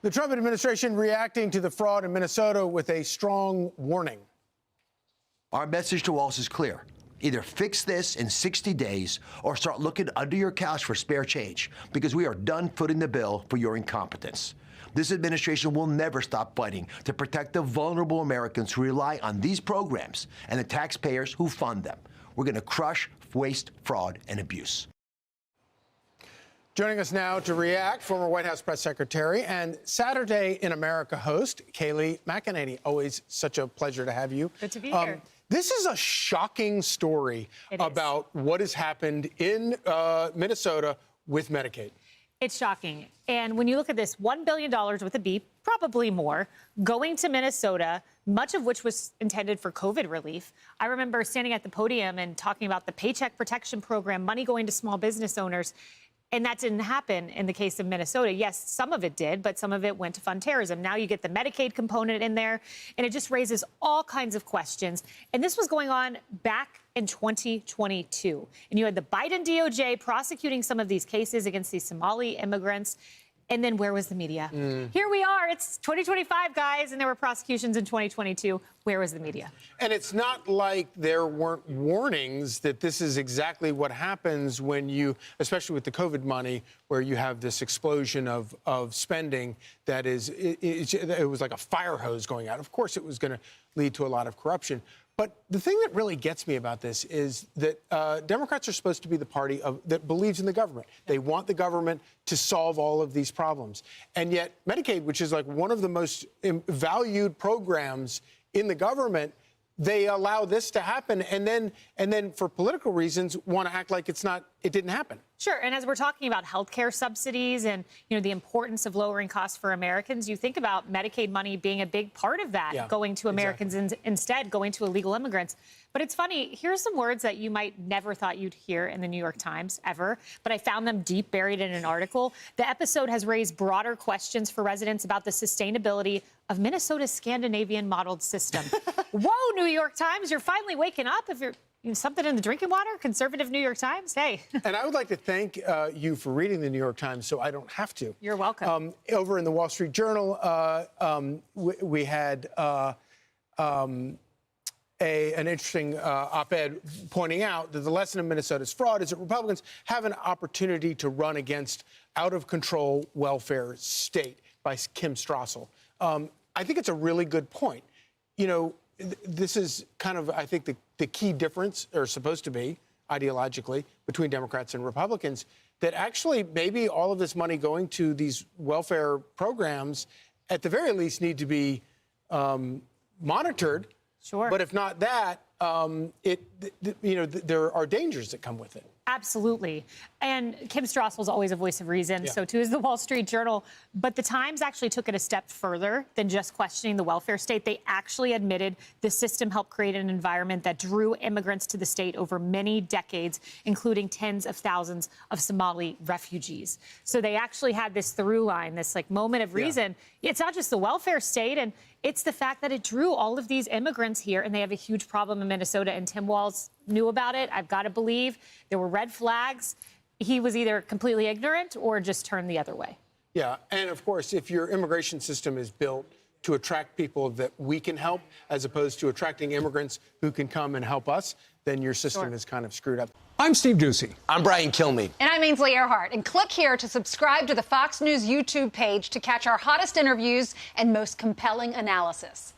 The Trump administration reacting to the fraud in Minnesota with a strong warning. Our message to all is clear. Either fix this in 60 days or start looking under your couch for spare change, because we are done footing the bill for your incompetence. This administration will never stop fighting to protect the vulnerable Americans who rely on these programs and the taxpayers who fund them. We're going to crush waste, fraud, and abuse. Joining us now to react, former White House press secretary and Saturday in America host, Kayleigh McEnany. Always such a pleasure to have you. Good to be here. This is a shocking story about what has happened in Minnesota with Medicaid. It's shocking. And when you look at this, $1 billion with a B, probably more, going to Minnesota, much of which was intended for COVID relief. I remember standing at the podium and talking about the Paycheck Protection Program, money going to small business owners. And that didn't happen in the case of Minnesota. Yes, some of it did, but some of it went to fund terrorism. Now you get the Medicaid component in there, and it just raises all kinds of questions. And this was going on back in 2022. And you had the Biden DOJ prosecuting some of these cases against these Somali immigrants. And then where was the media? Here we are. It's 2025, guys, and there were prosecutions in 2022. Where was the media? And it's not like there weren't warnings that this is exactly what happens when you, especially with the COVID money, where you have this explosion of spending that is, it was like a fire hose going out. Of course, it was going to lead to a lot of corruption. But the thing that really gets me about this is that Democrats are supposed to be the party that believes in the government. They want the government to solve all of these problems. And yet Medicaid, which is like one of the most valued programs in the government, they allow this to happen and then for political reasons want to act like it didn't happen. Sure. And as we're talking about health care subsidies and, the importance of lowering costs for Americans, you think about Medicaid money being a big part of that, going to Americans instead going to illegal immigrants. But it's funny. Here's some words that you might never thought you'd hear in the New York Times ever, but I found them deep buried in an article. The episode has raised broader questions for residents about the sustainability of Minnesota's Scandinavian modeled system. Whoa, New York Times, you're finally waking up. If you're something in the drinking water, conservative New York Times, hey. And I would like to thank you for reading the New York Times so I don't have to. You're welcome. Over in the Wall Street Journal, we had an interesting op-ed pointing out that the lesson of Minnesota's fraud is that Republicans have an opportunity to run against out-of-control welfare state by Kim Strassel. I think it's a really good point. This is kind of, I think, the key difference, or supposed to be, ideologically, between Democrats and Republicans, that actually maybe all of this money going to these welfare programs, at the very least, need to be monitored. Sure. But if not that, there are dangers that come with it. Absolutely. And Kim Strassel is always a voice of reason. Yeah. So too is the Wall Street Journal. But the Times actually took it a step further than just questioning the welfare state. They actually admitted the system helped create an environment that drew immigrants to the state over many decades, including tens of thousands of Somali refugees. So they actually had this through line, this moment of reason. Yeah. It's not just the welfare state, and it's the fact that it drew all of these immigrants here, and they have a huge problem in Minnesota. And Tim Walz knew about it. I've got to believe there were red flags. He was either completely ignorant or just turned the other way. Yeah. And of course, if your immigration system is built to attract people that we can help, as opposed to attracting immigrants who can come and help us, then your system is kind of screwed up. I'm Steve Doocy. I'm Brian Kilmeade. And I'm Ainsley Earhart. And click here to subscribe to the Fox News YouTube page to catch our hottest interviews and most compelling analysis.